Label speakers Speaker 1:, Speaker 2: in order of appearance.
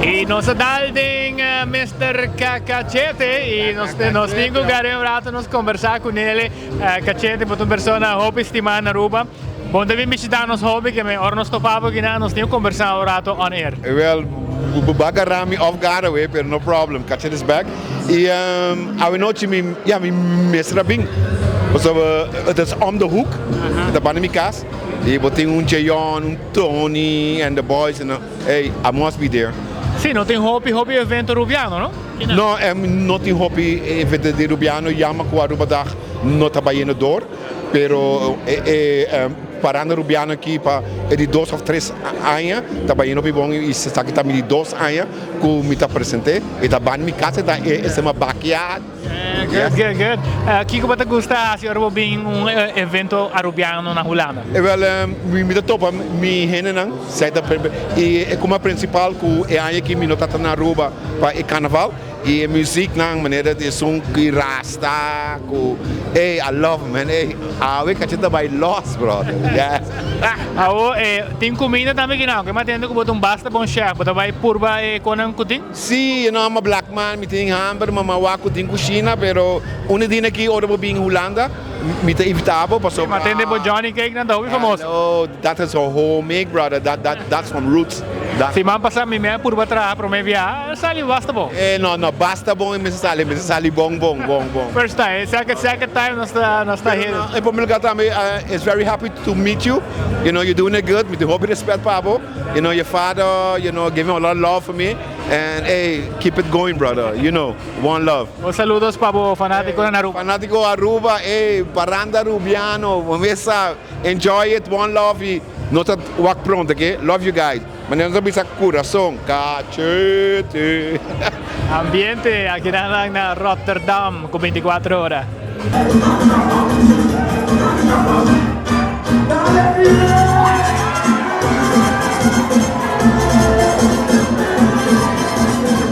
Speaker 1: E nós dalding Mr. Cachete e nós ninguém um rato nos conversar com ele. Cachete é uma pessoa hopi stima na Aruba. Bom, devem visitar nos hobby que me ornos topava que nós ninguém conversar um rato on air.
Speaker 2: Well, bagarami off guard away, but no problem. Cachete is back. E a noite me mester bem. Het is om de hoek, de banda mi casa. E tem Jeon, Tony and the Boyz. Hey, I must be there.
Speaker 1: Sim, não tem hopi evento Rubiano, não?
Speaker 2: Não tem hopi evento de Rubiano. Chama com Arubadag não está bem dor, pero Paranda Rubiano aqui de 2 ou 3 anos, está bem bom e se está aqui também de 2 anos que me está presente e está bem minha casa está é uma backyard.
Speaker 1: Good. Que você gosta se eu bem evento Rubiano na Holanda?
Speaker 2: Well, me topa me hendenan, e como principal que é aqui me nota na Aruba para o carnaval. E a música na maneira de som que rasta, hey, I love man, hey, we Cachete by lost, brother. Yeah.
Speaker 1: Tem comida também que não, que mas tem que botar basta bom chef, botar vai purba e conan kuting?
Speaker 2: Sim, I'm a black man, me tem hamburger, mamawa kuting kusina, pero una din aqui ora bo bing Holanda, me tem evitado, passou.
Speaker 1: Mas tem de Johnny cake na dawi famoso.
Speaker 2: Oh, that is a homemade, brother. That's from roots.
Speaker 1: Se man passar me purba tra pro me via, sali basta bom.
Speaker 2: No, basta bom e me sali bom.
Speaker 1: First time, second time nós tá here.
Speaker 2: Em primeiro lugar também, is very happy to meet you. You know, you're doing it good. Me tem hobby respeito Pablo. You know, your father, you know, giving a lot of love for me. And hey, keep it going, brother. You know, one love.
Speaker 1: Saludos Pablo, fanático na Aruba.
Speaker 2: Fanático Aruba, hey, Paranda Rubiano. Vamos enjoy it, one love. E nota walk pronto, okay? Love you guys. Mas não sabia coração, Cachete.
Speaker 1: Ambiente aqui na Rotterdam com 24 horas.